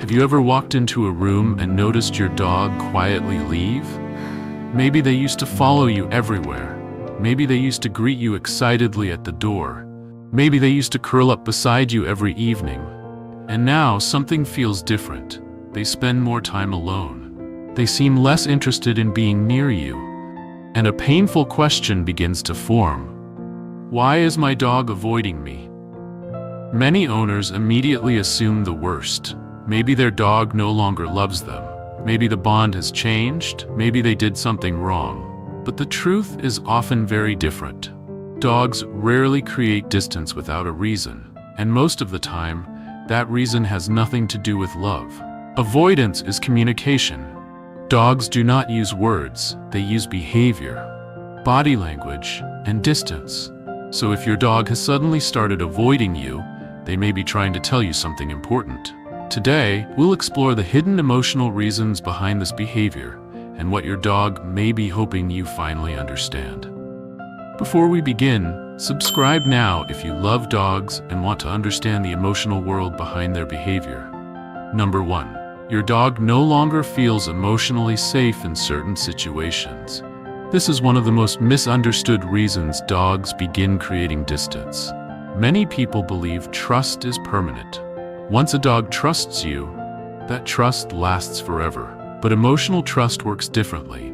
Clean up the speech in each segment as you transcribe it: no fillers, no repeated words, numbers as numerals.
Have you ever walked into a room and noticed your dog quietly leave? Maybe they used to follow you everywhere. Maybe they used to greet you excitedly at the door. Maybe they used to curl up beside you every evening. And now something feels different. They spend more time alone. They seem less interested in being near you. And a painful question begins to form. Why is my dog avoiding me? Many owners immediately assume the worst. Maybe their dog no longer loves them. Maybe the bond has changed. Maybe they did something wrong. But the truth is often very different. Dogs rarely create distance without a reason, and most of the time, that reason has nothing to do with love. Avoidance is communication. Dogs do not use words, they use behavior, body language, and distance. So if your dog has suddenly started avoiding you, they may be trying to tell you something important. Today, we'll explore the hidden emotional reasons behind this behavior and what your dog may be hoping you finally understand. Before we begin, subscribe now if you love dogs and want to understand the emotional world behind their behavior. Number 1. Your dog no longer feels emotionally safe in certain situations. This is one of the most misunderstood reasons dogs begin creating distance. Many people believe trust is permanent. Once a dog trusts you, that trust lasts forever. But emotional trust works differently.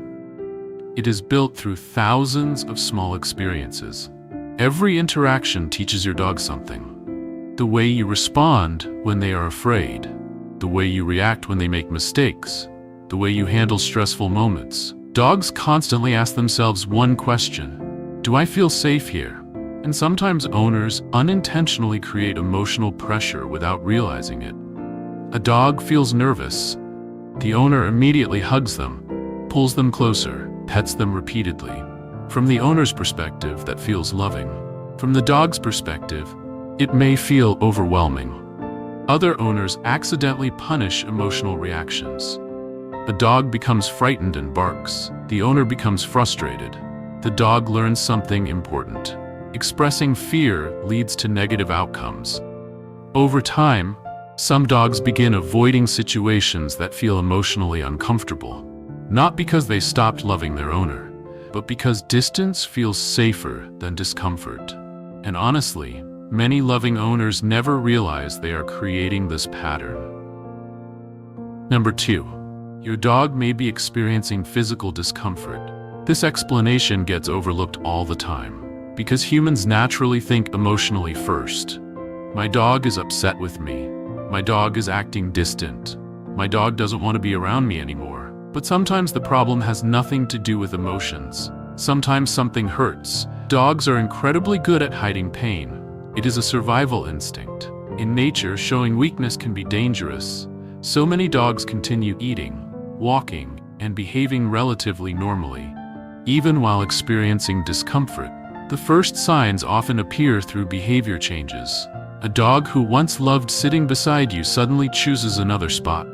It is built through thousands of small experiences. Every interaction teaches your dog something. The way you respond when they are afraid, the way you react when they make mistakes, the way you handle stressful moments. Dogs constantly ask themselves one question: do I feel safe here? And sometimes owners unintentionally create emotional pressure without realizing it. A dog feels nervous. The owner immediately hugs them, pulls them closer, pets them repeatedly. From the owner's perspective, that feels loving. From the dog's perspective, it may feel overwhelming. Other owners accidentally punish emotional reactions. A dog becomes frightened and barks. The owner becomes frustrated. The dog learns something important. Expressing fear leads to negative outcomes. Over time, some dogs begin avoiding situations that feel emotionally uncomfortable. Not because they stopped loving their owner, but because distance feels safer than discomfort. And honestly, many loving owners never realize they are creating this pattern. Number 2. Your dog may be experiencing physical discomfort. This explanation gets overlooked all the time, because humans naturally think emotionally first. My dog is upset with me. My dog is acting distant. My dog doesn't want to be around me anymore. But sometimes the problem has nothing to do with emotions. Sometimes something hurts. Dogs are incredibly good at hiding pain. It is a survival instinct. In nature, showing weakness can be dangerous. So many dogs continue eating, walking, and behaving relatively normally, even while experiencing discomfort. The first signs often appear through behavior changes. A dog who once loved sitting beside you suddenly chooses another spot.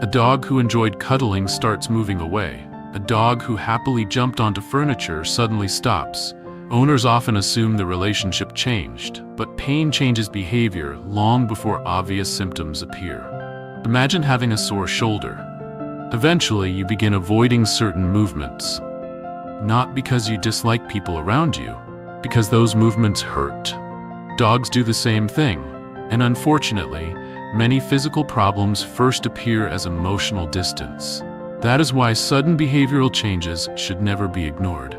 A dog who enjoyed cuddling starts moving away. A dog who happily jumped onto furniture suddenly stops. Owners often assume the relationship changed, but pain changes behavior long before obvious symptoms appear. Imagine having a sore shoulder. Eventually, you begin avoiding certain movements. Not because you dislike people around you, because those movements hurt. Dogs do the same thing, and unfortunately, many physical problems first appear as emotional distance. That is why sudden behavioral changes should never be ignored,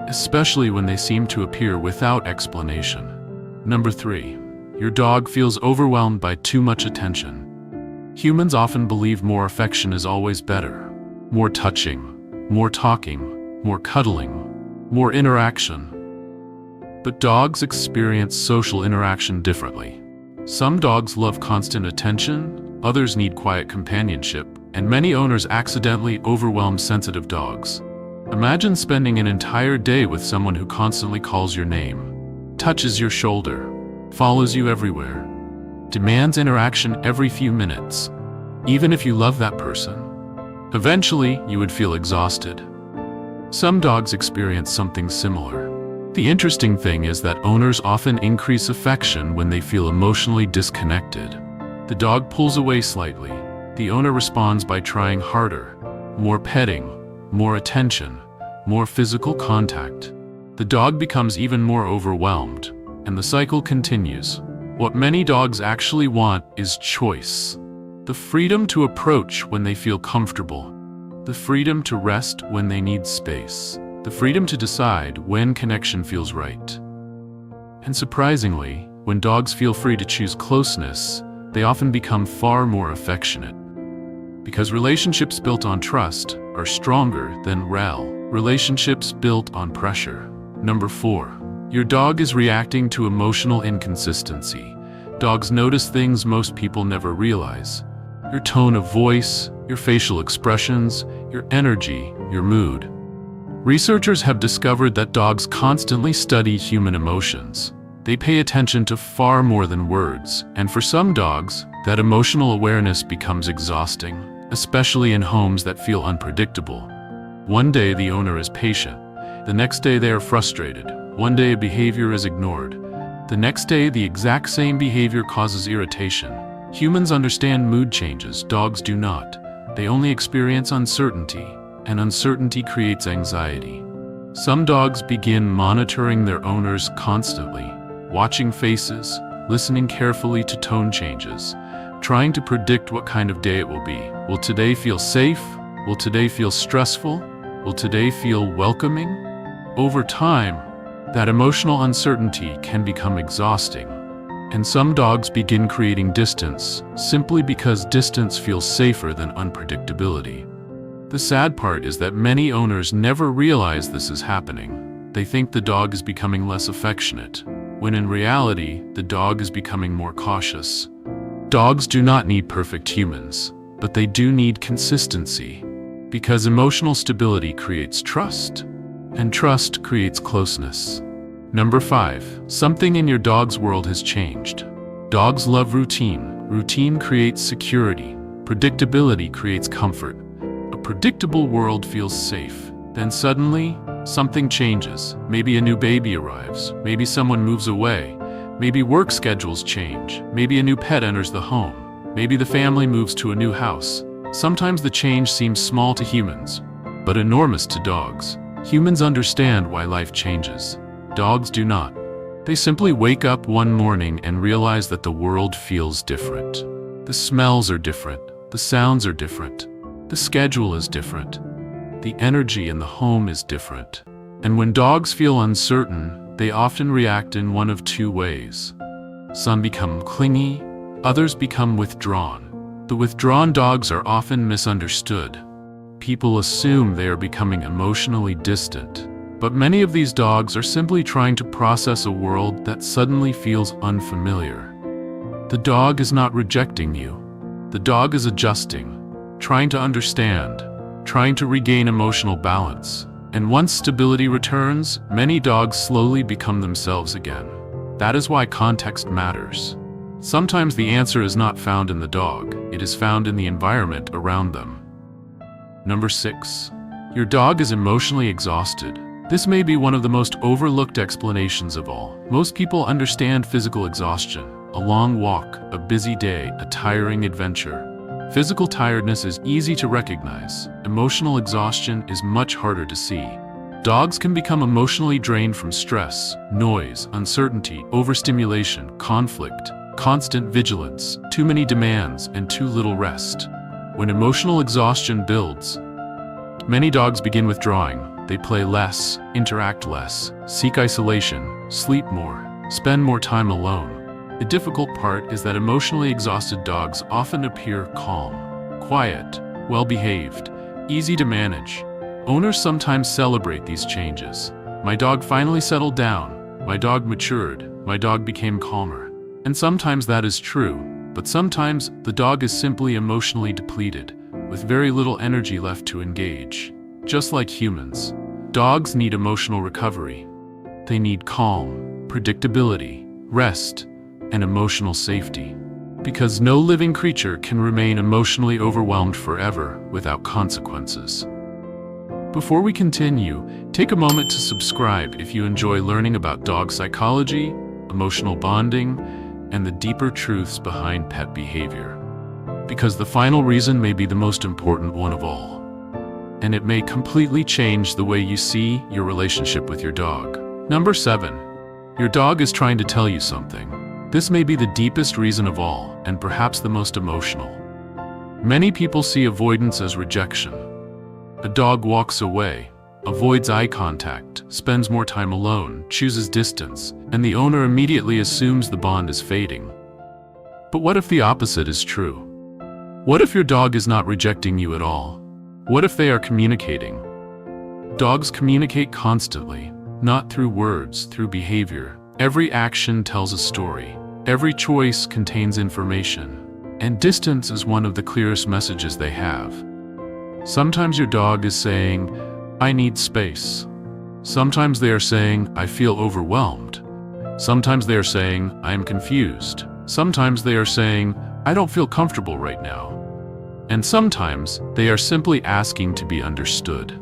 especially when they seem to appear without explanation. Number 3. Your dog feels overwhelmed by too much attention. Humans often believe more affection is always better. More touching, more talking, more cuddling, more interaction. But dogs experience social interaction differently. Some dogs love constant attention, others need quiet companionship, and many owners accidentally overwhelm sensitive dogs. Imagine spending an entire day with someone who constantly calls your name, touches your shoulder, follows you everywhere, demands interaction every few minutes. Even if you love that person, eventually you would feel exhausted. Some dogs experience something similar. The interesting thing is that owners often increase affection when they feel emotionally disconnected. The dog pulls away slightly. The owner responds by trying harder. More petting, more attention, more physical contact. The dog becomes even more overwhelmed, and the cycle continues. What many dogs actually want is choice. The freedom to approach when they feel comfortable. The freedom to rest when they need space. The freedom to decide when connection feels right. And surprisingly, when dogs feel free to choose closeness, they often become far more affectionate. Because relationships built on trust are stronger than relationships built on pressure. Number 4. Your dog is reacting to emotional inconsistency. Dogs notice things most people never realize. Your tone of voice, your facial expressions, your energy, your mood. Researchers have discovered that dogs constantly study human emotions. They pay attention to far more than words, and for some dogs, that emotional awareness becomes exhausting, especially in homes that feel unpredictable. One day the owner is patient. The next day they are frustrated. One day a behavior is ignored. The next day the exact same behavior causes irritation. Humans understand mood changes, dogs do not. They only experience uncertainty, and uncertainty creates anxiety. Some dogs begin monitoring their owners constantly, watching faces, listening carefully to tone changes, trying to predict what kind of day it will be. Will today feel safe? Will today feel stressful? Will today feel welcoming? Over time, that emotional uncertainty can become exhausting, and some dogs begin creating distance simply because distance feels safer than unpredictability. The sad part is that many owners never realize this is happening. They think the dog is becoming less affectionate, when in reality, the dog is becoming more cautious. Dogs do not need perfect humans, but they do need consistency, because emotional stability creates trust, and trust creates closeness. Number 5. Something in your dog's world has changed. Dogs love routine. Routine creates security. Predictability creates comfort. A predictable world feels safe. Then suddenly, something changes. Maybe a new baby arrives. Maybe someone moves away. Maybe work schedules change. Maybe a new pet enters the home. Maybe the family moves to a new house. Sometimes the change seems small to humans, but enormous to dogs. Humans understand why life changes. Dogs do not. They simply wake up one morning and realize that the world feels different. The smells are different. The sounds are different. The schedule is different. The energy in the home is different. And when dogs feel uncertain, they often react in one of two ways. Some become clingy, others become withdrawn. The withdrawn dogs are often misunderstood. People assume they are becoming emotionally distant. But many of these dogs are simply trying to process a world that suddenly feels unfamiliar. The dog is not rejecting you. The dog is adjusting, trying to understand, trying to regain emotional balance. And once stability returns, many dogs slowly become themselves again. That is why context matters. Sometimes the answer is not found in the dog, it is found in the environment around them. Number 6. Your dog is emotionally exhausted. This may be one of the most overlooked explanations of all. Most people understand physical exhaustion, a long walk, a busy day, a tiring adventure. Physical tiredness is easy to recognize. Emotional exhaustion is much harder to see. Dogs can become emotionally drained from stress, noise, uncertainty, overstimulation, conflict, constant vigilance, too many demands, and too little rest. When emotional exhaustion builds, many dogs begin withdrawing. They play less, interact less, seek isolation, sleep more, spend more time alone. The difficult part is that emotionally exhausted dogs often appear calm, quiet, well-behaved, easy to manage. Owners sometimes celebrate these changes. My dog finally settled down. My dog matured. My dog became calmer. And sometimes that is true, but sometimes the dog is simply emotionally depleted, with very little energy left to engage. Just like humans, dogs need emotional recovery. They need calm, predictability, rest, and emotional safety. Because no living creature can remain emotionally overwhelmed forever without consequences. Before we continue, take a moment to subscribe if you enjoy learning about dog psychology, emotional bonding, and the deeper truths behind pet behavior. Because the final reason may be the most important one of all. And it may completely change the way you see your relationship with your dog. Number 7. Your dog is trying to tell you something. This may be the deepest reason of all, and perhaps the most emotional. Many people see avoidance as rejection. A dog walks away, avoids eye contact, spends more time alone, chooses distance, and the owner immediately assumes the bond is fading. But what if the opposite is true? What if your dog is not rejecting you at all? What if they are communicating? Dogs communicate constantly, not through words, through behavior. Every action tells a story. Every choice contains information. And distance is one of the clearest messages they have. Sometimes your dog is saying, "I need space." Sometimes they are saying, "I feel overwhelmed." Sometimes they are saying, "I am confused." Sometimes they are saying, "I don't feel comfortable right now." And sometimes they are simply asking to be understood.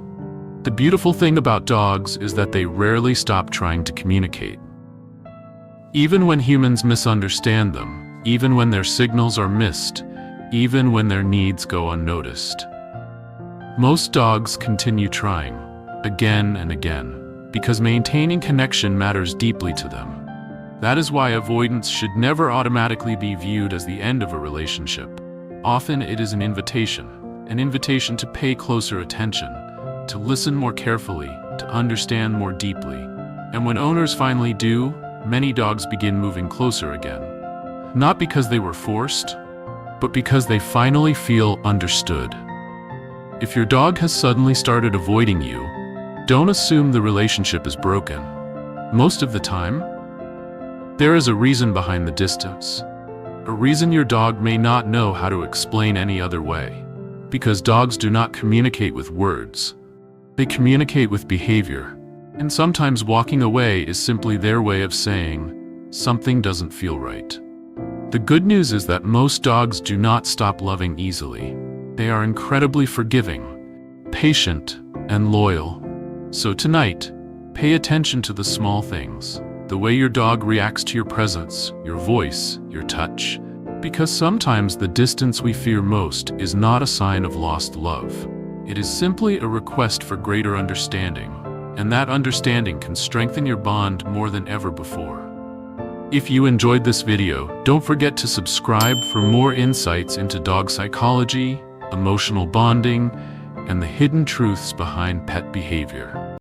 The beautiful thing about dogs is that they rarely stop trying to communicate. Even when humans misunderstand them, even when their signals are missed, even when their needs go unnoticed. Most dogs continue trying, again and again, because maintaining connection matters deeply to them. That is why avoidance should never automatically be viewed as the end of a relationship. Often it is an invitation to pay closer attention, to listen more carefully, to understand more deeply. And when owners finally do, many dogs begin moving closer again. Not because they were forced, but because they finally feel understood. If your dog has suddenly started avoiding you, don't assume the relationship is broken. Most of the time, there is a reason behind the distance. A reason your dog may not know how to explain any other way. Because dogs do not communicate with words. They communicate with behavior. And sometimes walking away is simply their way of saying, something doesn't feel right. The good news is that most dogs do not stop loving easily. They are incredibly forgiving, patient, and loyal. So tonight, pay attention to the small things. The way your dog reacts to your presence, your voice, your touch. Because sometimes the distance we fear most is not a sign of lost love. It is simply a request for greater understanding, and that understanding can strengthen your bond more than ever before. If you enjoyed this video, don't forget to subscribe for more insights into dog psychology, emotional bonding, and the hidden truths behind pet behavior.